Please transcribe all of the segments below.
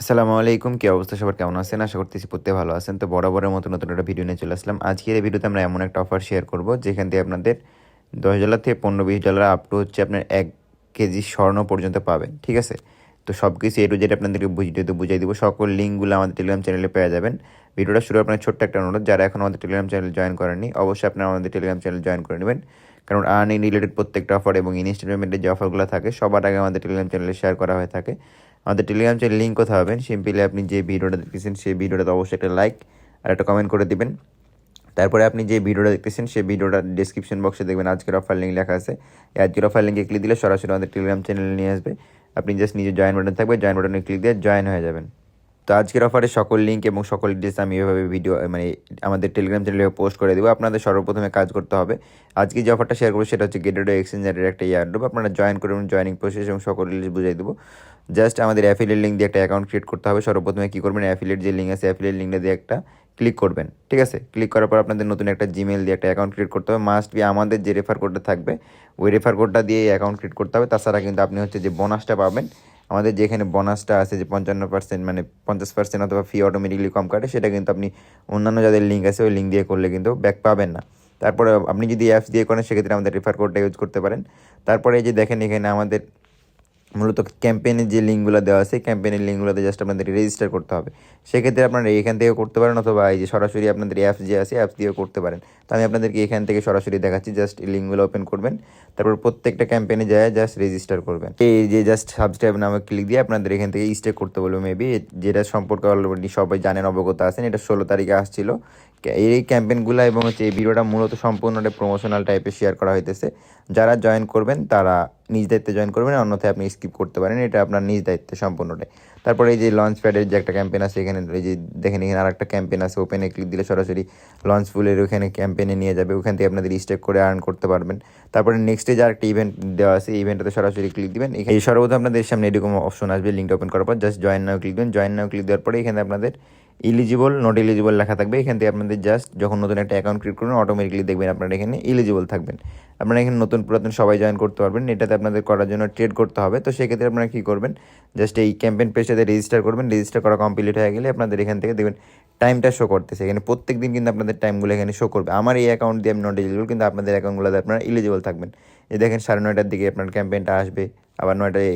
আসসালামু আলাইকুম, কি অবস্থা সবার, কেমন আছেন? আশা করতেছি প্রত্যেকে ভালো আছেন। তো বরাবরের মতো নতুন একটা ভিডিও নিয়ে চলে আসলাম। আজকের এই ভিডিওতে আমরা এমন একটা অফার শেয়ার করব যেখান থেকে আপনাদের $10 থেকে $15-20 আপ টু হচ্ছে আপনার 1 কেজি স্বর্ণ পর্যন্ত পাবেন। ঠিক আছে? তো সব কিছু এ টু জেড আপনাদেরকে ভিডিওতে বুঝিয়ে দিব। সকল লিঙ্কগুলো আমাদের টেলিগ্রাম চ্যানেলে পেয়ে যাবেন। ভিডিওটা শুরু আপনার ছোট্ট একটা অনুরোধ, যারা এখন আমাদের টেলিগ্রাম চ্যানেল জয়েন করেননি অবশ্যই আপনারা আমাদের টেলিগ্রাম চ্যানেল জয়েন করে নেবেন। কারণ আর্নিং রিলেটেড প্রত্যেকটা অফার এবং ইনস্ট্যান্ট পেমেন্টের যে অফারগুলো থাকে সবার আগে আমাদের টেলিগ্রাম চ্যানেলে শেয়ার করা হয়ে থাকে। আমাদের টেলিগ্রাম চ্যানেল লিঙ্ক কোথায় পাবেন? সিম্পলি আপনি যে ভিডিওটা দেখতেছেন সেই ভিডিওটাতে অবশ্যই একটা লাইক আর একটা কমেন্ট করে দিবেন। তারপরে আপনি যে ভিডিওটা দেখতেছেন সেই ভিডিওটার ডিসক্রিপশন বক্সে দেখবেন আজকের অফার লিঙ্ক লেখা আছে। এই আজকের অফার লিঙ্কে ক্লিক দিলে সরাসরি আমাদের টেলিগ্রাম চ্যানেলে নিয়ে আসবে। আপনি জাস্ট নিজে জয়েন বাটন থাকবে, জয়েন বাটনে ক্লিক দিয়ে জয়েন হয়ে যাবেন। তো আজকের অফারে সকল লিঙ্ক এবং সকল ডিটেলস আমি এভাবে ভিডিও আমাদের টেলিগ্রাম চ্যানেলে পোস্ট করে দেবো। আপনাদের সর্বপ্রথমে কাজ করতে হবে, আজকে যে অফারটা শেয়ার করবো সেটা হচ্ছে গেটওয়ে এক্সচেঞ্জারের একটা ইয়ারড্রপ। আপনারা জয়েন করবেন, জয়েনিং প্রসেস এবং সকল ডিটেলস বুঝিয়ে দেবো। জাস্ট আমাদের অ্যাফিলিয়েট লিঙ্ক দিয়ে একটা অ্যাকাউন্ট ক্রিয়েট করতে হবে। সর্বপ্রথমে কী করবেন, অ্যাফিলিয়েট যে লিঙ্ক আছে অ্যাফিলিয়েট লিঙ্কটা দিয়ে একটা ক্লিক করবেন। ঠিক আছে? ক্লিক করার পর আপনাদের নতুন একটা জিমেল দিয়ে একটা অ্যাকাউন্ট ক্রিয়েট করতে হবে। মাস্ট বি আমাদের যে রেফার কোডটা থাকবে ওই রেফার কোডটা দিয়ে অ্যাকাউন্ট ক্রিয়েট করতে হবে। তাছাড়া কিন্তু আপনি হচ্ছে যে বোনাসটা পাবেন, আমাদের যেখানে বোনাসটা আছে যে 55%, মানে 50% অথবা ফি অটোমেটিকলি কম কাটে, সেটা কিন্তু আপনি অন্যান্য যাদের লিঙ্ক আছে ওই লিঙ্ক দিয়ে করলে কিন্তু ব্যাক পাবেন না। তারপরে আপনি যদি অ্যাপস দিয়ে করেন সেক্ষেত্রে আমাদের রেফার কোডটা ইউজ করতে পারেন। তারপরে এই যে দেখেন এখানে আমাদের মূলত ক্যাম্পেইনের যে লিঙ্কগুলো দেওয়া আছে ক্যাম্পেইনের লিঙ্কগুলোতে জাস্ট আপনাদের রেজিস্টার করতে হবে। সেক্ষেত্রে আপনারা এখান থেকেও করতে পারেন অথবা এই যে সরাসরি আপনাদের অ্যাপস যে আছে অ্যাপস দিয়েও করতে পারেন। তো আমি আপনাদেরকে এখান থেকে সরাসরি দেখাচ্ছি। জাস্ট এই লিঙ্কগুলো ওপেন করবেন, তারপর প্রত্যেকটা ক্যাম্পেইনে যায় জাস্ট রেজিস্টার করবেন। এই যে জাস্ট সাবস্ক্রাইব নামে ক্লিক দিয়ে আপনাদের এখান থেকে স্টে করতে বলবো মেবি, যেটা সম্পর্কে অলরেডি সবাই জানেন, অবগত আছেন। এটা 16 তারিখে আসছিল এই ক্যাম্পেইনগুলো, এবং হচ্ছে এই ভিডিওটা মূলত সম্পূর্ণটা প্রমোশনাল টাইপে শেয়ার করা হইতেছে। যারা জয়েন করবেন তারা নিজ দায়িত্বে জয়েন করবেন, অন্যথায় আপনি স্কিপ করতে পারেন, এটা আপনার নিজ দায়িত্বে সম্পূর্ণটাই। তারপরে এই যে লঞ্চ প্যাডের যে একটা ক্যাম্পেইন আছে এখানে, এই যে দেখেন এখানে আর একটা ক্যাম্পেইন আছে, ওপেনে ক্লিক দিলে সরাসরি লঞ্চ ফুলের ওখানে ক্যাম্পেইনে নিয়ে যাবে। ওখান থেকে আপনাদের স্টেক করে আর্ন করতে পারবেন। তারপরে নেক্সটে যে আরেকটা ইভেন্ট দেওয়া আছে এই ইভেন্টটাতে সরাসরি ক্লিক দিবেন। এই সর্বপ্রথম আপনাদের সামনে এরকম অপশন আসবে, লিঙ্কটা ওপেন করার পর জাস্ট জয়েন নাও ক্লিক দিবেন। জয়েন নাও ক্লিক দেওয়ার পরে এখানে আপনাদের ইলিজিবল নট ইলিজিবল লেখা থাকবে। এখান থেকে আপনাদের জাস্ট যখন নতুন একটা অ্যাকাউন্ট ক্রিয়েট করবেন অটোমেটিকলি দেখবেন আপনারা এখানে ইলিজিবল থাকবেন। আপনারা এখানে নতুন পুরাতন সবাই জয়েন করতে পারবেন। এটাতে আপনাদের করার জন্য ট্রেড করতে হবে। তো সেক্ষেত্রে আপনারা কী করবেন, জাস্ট এই ক্যাম্পেইন পেজটাতে রেজিস্টার করবেন। রেজিস্টার করা কমপ্লিট হয়ে গেলে আপনাদের এখান থেকে দেখবেন টাইমটা শো করতেছে। এখানে প্রত্যেক দিন কিন্তু আপনাদের টাইমগুলো এখানে শো করবে। আমার এই অ্যাকাউন্ট দিয়ে আমি নট এলিজিবল, কিন্তু আপনাদের অ্যাকাউন্টগুলোতে আপনারা ইলিজিবল থাকবেন। এই দেখেন 9:30টার দিকে আপনার ক্যাম্পেইনটা আসবে, আবার 9টায়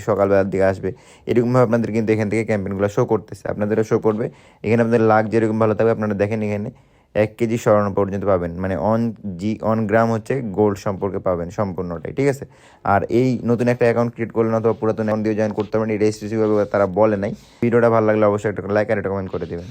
সকালবেলার দিকে আসবে। এরকমভাবে আপনাদের কিন্তু এখান থেকে ক্যাম্পেইনগুলো শো করতেছে, আপনাদেরও শো করবে। এখানে আপনাদের লাখ যেরকম ভালো থাকবে, আপনারা দেখেন এখানে 1 কেজি স্বর্ণ পর্যন্ত পাবেন, মানে 1 গ্রাম হচ্ছে গোল্ড সম্পর্কে পাবেন সম্পূর্ণটাই। ঠিক আছে? আর এই নতুন একটা অ্যাকাউন্ট ক্রিয়েট করলেন অথবা পুরাতন অ্যাকাউন্ট দিয়ে জয়েন করতে পারেন, এই রেজিস্ট্রেশন তারা বলে নাই। ভিডিওটা ভালো লাগলে অবশ্যই একটা লাইক আর একটা কমেন্ট করে দেবেন।